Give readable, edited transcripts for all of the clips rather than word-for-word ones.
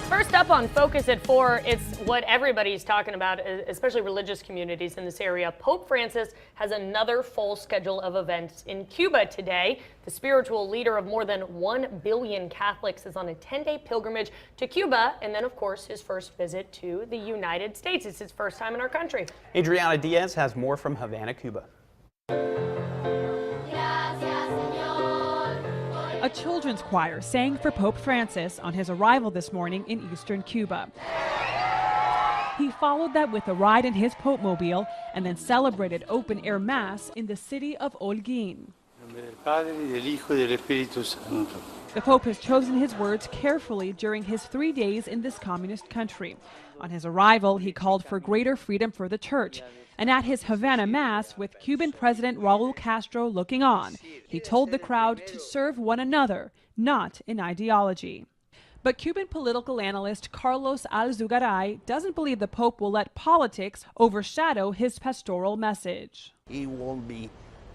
First up on Focus at 4, it's what everybody's talking about, especially religious communities in this area. Pope Francis has another full schedule of events in Cuba today. The spiritual leader of more than 1 billion Catholics is on a 10-day pilgrimage to Cuba, and then, of course, his first visit to the United States. It's his first time in our country. Adriana Diaz has more from Havana, Cuba. A children's choir sang for Pope Francis on his arrival this morning in eastern Cuba. He followed that with a ride in his Pope-mobile and then celebrated open-air mass in the city of Holguín. The Pope has chosen his words carefully during his 3 days in this communist country. On his arrival, he called for greater freedom for the church. And at his Havana Mass, with Cuban President Raul Castro looking on, he told the crowd to serve one another, not in ideology. But Cuban political analyst Carlos Alzugaray doesn't believe the Pope will let politics overshadow his pastoral message. He won't be,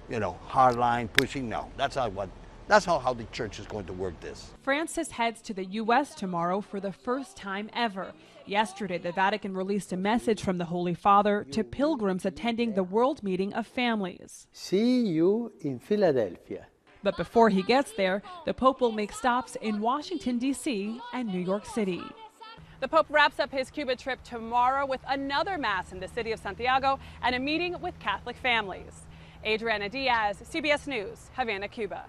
hardline pushing. No, that's not how the church is going to work this. Francis heads to the U.S. tomorrow for the first time ever. Yesterday, the Vatican released a message from the Holy Father to pilgrims attending the World Meeting of Families. See you in Philadelphia. But before he gets there, the Pope will make stops in Washington, D.C. and New York City. The Pope wraps up his Cuba trip tomorrow with another Mass in the city of Santiago and a meeting with Catholic families. Adriana Diaz, CBS News, Havana, Cuba.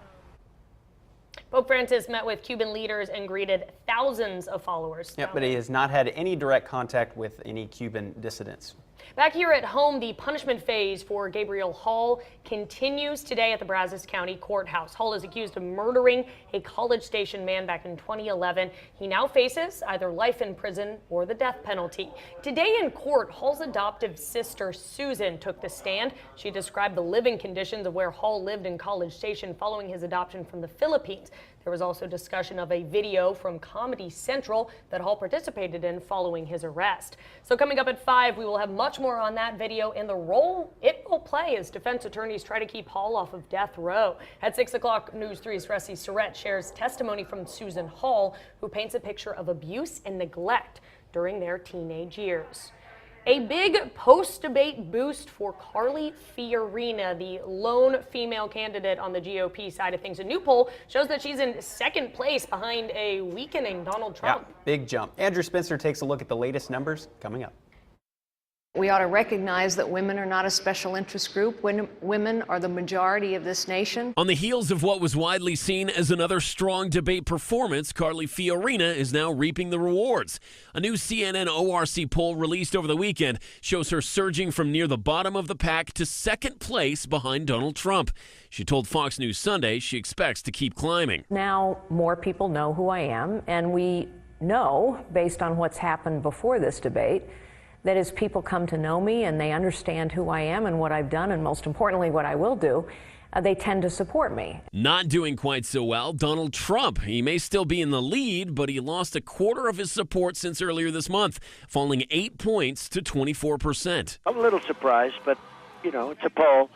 Pope Francis met with Cuban leaders and greeted thousands of followers. Yep, but he has not had any direct contact with any Cuban dissidents. Back here at home, the punishment phase for Gabriel Hall continues today at the Brazos County Courthouse. Hall is accused of murdering a College Station man back in 2011. He now faces either life in prison or the death penalty. Today in court, Hall's adoptive sister Susan took the stand. She described the living conditions of where Hall lived in College Station following his adoption from the Philippines. There was also discussion of a video from Comedy Central that Hall participated in following his arrest. So coming up at 5, we will have much more on that video and the role it will play as defense attorneys try to keep Hall off of death row. At 6 o'clock, News 3's Ressie Surrett shares testimony from Susan Hall, who paints a picture of abuse and neglect during their teenage years. A big post-debate boost for Carly Fiorina, the lone female candidate on the GOP side of things. A new poll shows that she's in second place behind a weakening Donald Trump. Yeah, big jump. Andrew Spencer takes a look at the latest numbers coming up. We ought to recognize that women are not a special interest group. Women are the majority of this nation. On the heels of what was widely seen as another strong debate performance, Carly Fiorina is now reaping the rewards. A new CNN ORC poll released over the weekend shows her surging from near the bottom of the pack to second place behind Donald Trump. She told Fox News Sunday she expects to keep climbing. Now more people know who I am, and we know, based on what's happened before this debate, that as people come to know me and they understand who I am and what I've done, and most importantly, what I will do, they tend to support me. Not doing quite so well, Donald Trump. He may still be in the lead, but he lost a quarter of his support since earlier this month, falling 8 points to 24%. I'm a little surprised, but, it's a poll.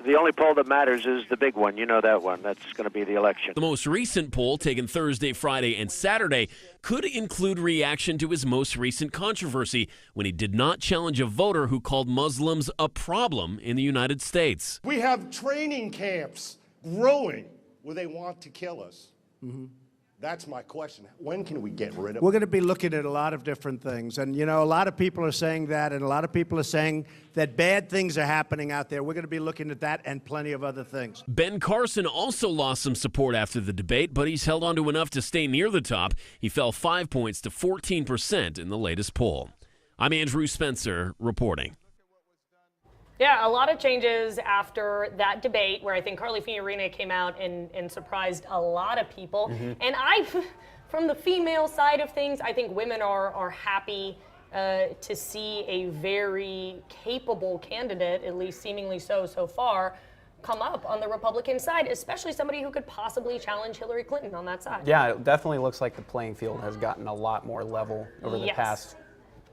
The only poll that matters is the big one. You know that one. That's going to be the election. The most recent poll, taken Thursday, Friday, and Saturday, could include reaction to his most recent controversy when he did not challenge a voter who called Muslims a problem in the United States. We have training camps growing where they want to kill us. Mm-hmm. That's my question. When can we get rid of We're going to be looking at a lot of different things. And, a lot of people are saying that, and a lot of people are saying that bad things are happening out there. We're going to be looking at that and plenty of other things. Ben Carson also lost some support after the debate, but he's held on to enough to stay near the top. He fell 5 points to 14% in the latest poll. I'm Andrew Spencer reporting. Yeah, a lot of changes after that debate where I think Carly Fiorina came out and surprised a lot of people. Mm-hmm. And from the female side of things, I think women are happy to see a very capable candidate, at least seemingly so far, come up on the Republican side, especially somebody who could possibly challenge Hillary Clinton on that side. Yeah, it definitely looks like the playing field has gotten a lot more level over the past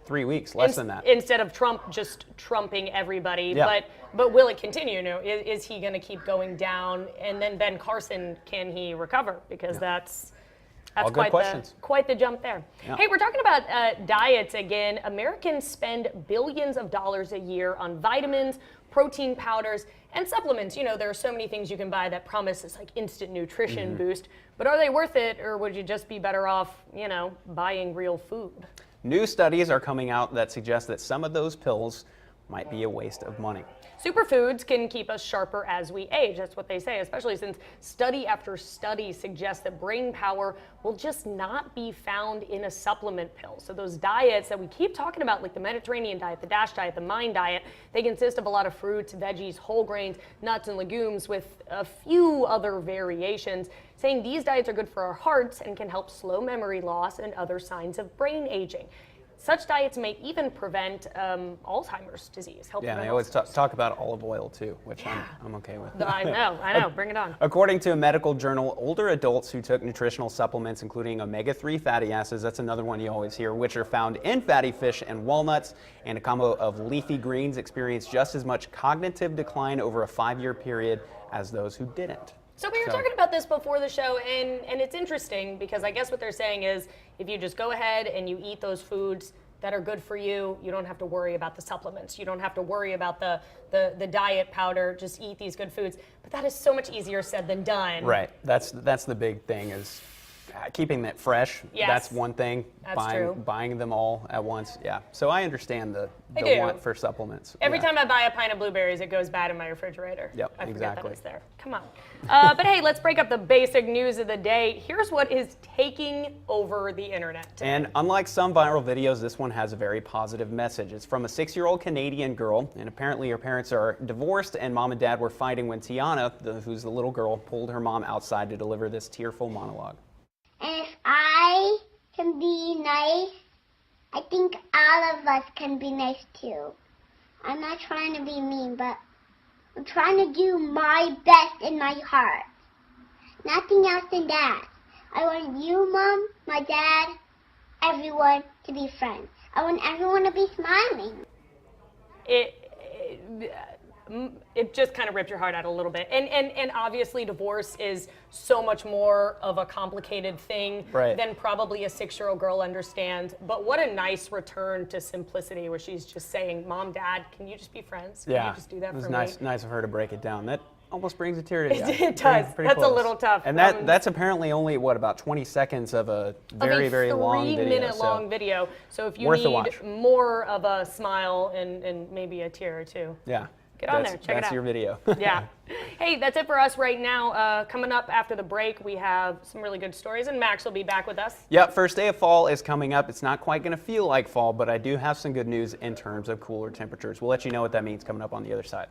3 weeks, less than that. Instead of Trump just trumping everybody. Yeah. But will it continue? Is he going to keep going down? And then Ben Carson, can he recover? Because that's That's All good questions. Quite the jump there. Yeah. Hey, we're talking about diets again. Americans spend billions of dollars a year on vitamins, protein powders, and supplements. You know, there are so many things you can buy that promise this like instant nutrition boost, but are they worth it, or would you just be better off, you know, buying real food? New studies are coming out that suggest that some of those pills might be a waste of money. Superfoods can keep us sharper as we age. That's what they say, especially since study after study suggests that brain power will just not be found in a supplement pill. So those diets that we keep talking about, like the Mediterranean diet, the DASH diet, the MIND diet, they consist of a lot of fruits, veggies, whole grains, nuts, and legumes with a few other variations, saying these diets are good for our hearts and can help slow memory loss and other signs of brain aging. Such diets may even prevent Alzheimer's disease. Yeah, they always talk about olive oil too, which I'm okay with. I know, bring it on. According to a medical journal, older adults who took nutritional supplements, including omega-3 fatty acids, that's another one you always hear, which are found in fatty fish and walnuts, and a combo of leafy greens, experienced just as much cognitive decline over a 5-year period as those who didn't. So we were talking about this before the show, and it's interesting because I guess what they're saying is if you just go ahead and you eat those foods that are good for you, you don't have to worry about the supplements. You don't have to worry about the diet powder. Just eat these good foods. But that is so much easier said than done. Right. That's the big thing is keeping it fresh. Yes. That's one thing. That's true. Buying them all at once. Yeah. So I understand the want for supplements. Every time I buy a pint of blueberries, it goes bad in my refrigerator. Yep, I forget exactly. that it's there. Come on. But hey, let's break up the basic news of the day. Here's what is taking over the internet today. And unlike some viral videos, this one has a very positive message. It's from a 6-year-old Canadian girl, and apparently her parents are divorced and mom and dad were fighting when Tiana, who's the little girl, pulled her mom outside to deliver this tearful monologue. And if I can be nice, I think all of us can be nice too. I'm not trying to be mean, but I'm trying to do my best in my heart. Nothing else than that. I want you, Mom, my dad, everyone to be friends. I want everyone to be smiling. It just kind of ripped your heart out a little bit. And obviously divorce is so much more of a complicated thing than probably a 6-year-old girl understands. But what a nice return to simplicity where she's just saying, Mom, Dad, can you just be friends? Can you just do that for me? It was nice of her to break it down. That almost brings a tear to the eye. It does. Pretty That's close. a little tough. And that's apparently only, about 20 seconds of a very long video. 3-minute long video. So if you need more of a smile and maybe a tear or two. Yeah. Get on there, check it out. That's your video. Yeah. Hey, that's it for us right now. Coming up after the break, we have some really good stories, and Max will be back with us. Yep, first day of fall is coming up. It's not quite going to feel like fall, but I do have some good news in terms of cooler temperatures. We'll let you know what that means coming up on the other side.